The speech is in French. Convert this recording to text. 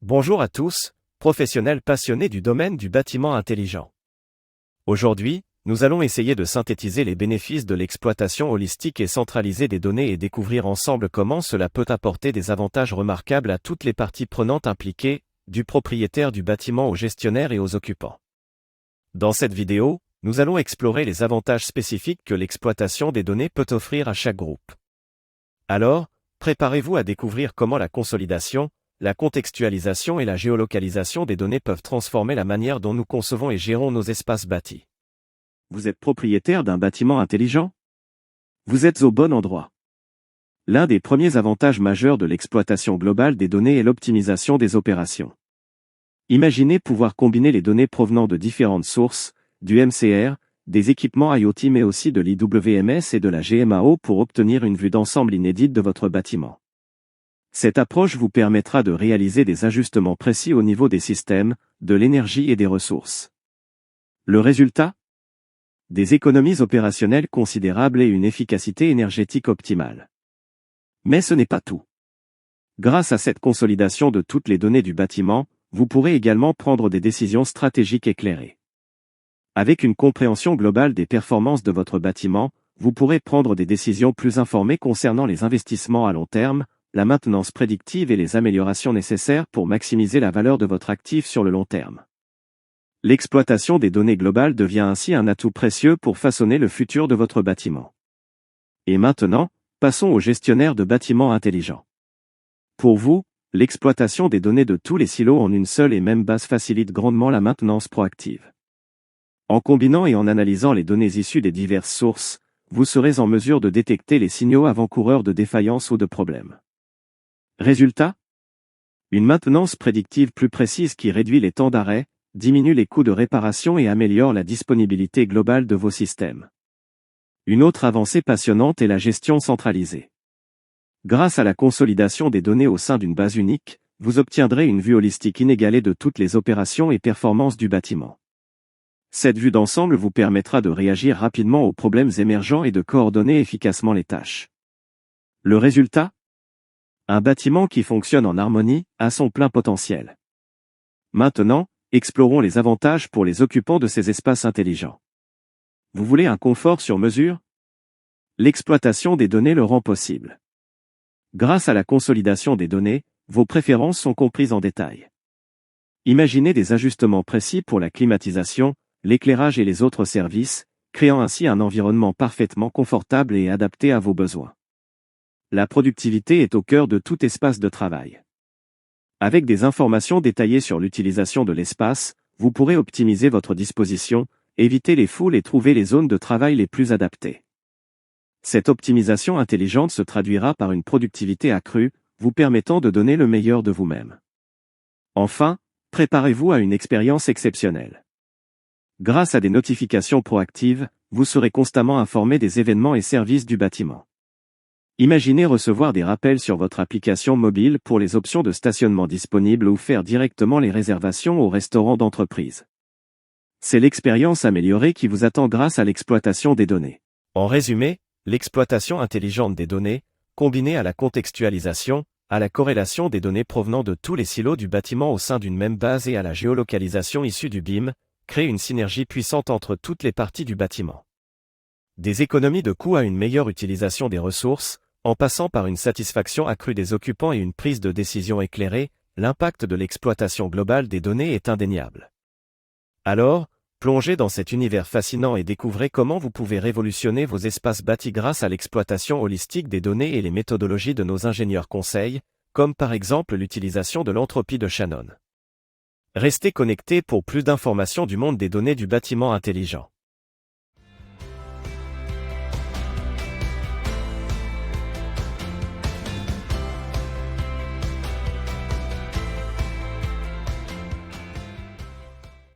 Bonjour à tous, professionnels passionnés du domaine du bâtiment intelligent. Aujourd'hui, nous allons essayer de synthétiser les bénéfices de l'exploitation holistique et centralisée des données et découvrir ensemble comment cela peut apporter des avantages remarquables à toutes les parties prenantes impliquées, du propriétaire du bâtiment au gestionnaire et aux occupants. Dans cette vidéo, nous allons explorer les avantages spécifiques que l'exploitation des données peut offrir à chaque groupe. Alors, préparez-vous à découvrir comment la consolidation, la contextualisation et la géolocalisation des données peuvent transformer la manière dont nous concevons et gérons nos espaces bâtis. Vous êtes propriétaire d'un bâtiment intelligent? Vous êtes au bon endroit. L'un des premiers avantages majeurs de l'exploitation globale des données est l'optimisation des opérations. Imaginez pouvoir combiner les données provenant de différentes sources, du MCR, des équipements IoT mais aussi de l'IWMS et de la GMAO pour obtenir une vue d'ensemble inédite de votre bâtiment. Cette approche vous permettra de réaliser des ajustements précis au niveau des systèmes, de l'énergie et des ressources. Le résultat? Des économies opérationnelles considérables et une efficacité énergétique optimale. Mais ce n'est pas tout. Grâce à cette consolidation de toutes les données du bâtiment, vous pourrez également prendre des décisions stratégiques éclairées. Avec une compréhension globale des performances de votre bâtiment, vous pourrez prendre des décisions plus informées concernant les investissements à long terme, la maintenance prédictive et les améliorations nécessaires pour maximiser la valeur de votre actif sur le long terme. L'exploitation des données globales devient ainsi un atout précieux pour façonner le futur de votre bâtiment. Et maintenant, passons au gestionnaire de bâtiments intelligents. Pour vous, l'exploitation des données de tous les silos en une seule et même base facilite grandement la maintenance proactive. En combinant et en analysant les données issues des diverses sources, vous serez en mesure de détecter les signaux avant-coureurs de défaillance ou de problèmes. Résultat? Une maintenance prédictive plus précise qui réduit les temps d'arrêt, diminue les coûts de réparation et améliore la disponibilité globale de vos systèmes. Une autre avancée passionnante est la gestion centralisée. Grâce à la consolidation des données au sein d'une base unique, vous obtiendrez une vue holistique inégalée de toutes les opérations et performances du bâtiment. Cette vue d'ensemble vous permettra de réagir rapidement aux problèmes émergents et de coordonner efficacement les tâches. Le résultat? Un bâtiment qui fonctionne en harmonie, à son plein potentiel. Maintenant, explorons les avantages pour les occupants de ces espaces intelligents. Vous voulez un confort sur mesure? L'exploitation des données le rend possible. Grâce à la consolidation des données, vos préférences sont comprises en détail. Imaginez des ajustements précis pour la climatisation, l'éclairage et les autres services, créant ainsi un environnement parfaitement confortable et adapté à vos besoins. La productivité est au cœur de tout espace de travail. Avec des informations détaillées sur l'utilisation de l'espace, vous pourrez optimiser votre disposition, éviter les foules et trouver les zones de travail les plus adaptées. Cette optimisation intelligente se traduira par une productivité accrue, vous permettant de donner le meilleur de vous-même. Enfin, préparez-vous à une expérience exceptionnelle. Grâce à des notifications proactives, vous serez constamment informé des événements et services du bâtiment. Imaginez recevoir des rappels sur votre application mobile pour les options de stationnement disponibles ou faire directement les réservations au restaurant d'entreprise. C'est l'expérience améliorée qui vous attend grâce à l'exploitation des données. En résumé, l'exploitation intelligente des données, combinée à la contextualisation, à la corrélation des données provenant de tous les silos du bâtiment au sein d'une même base et à la géolocalisation issue du BIM, crée une synergie puissante entre toutes les parties du bâtiment. Des économies de coûts à une meilleure utilisation des ressources, en passant par une satisfaction accrue des occupants et une prise de décision éclairée, l'impact de l'exploitation globale des données est indéniable. Alors, plongez dans cet univers fascinant et découvrez comment vous pouvez révolutionner vos espaces bâtis grâce à l'exploitation holistique des données et les méthodologies de nos ingénieurs conseils, comme par exemple l'utilisation de l'entropie de Shannon. Restez connectés pour plus d'informations du monde des données du bâtiment intelligent.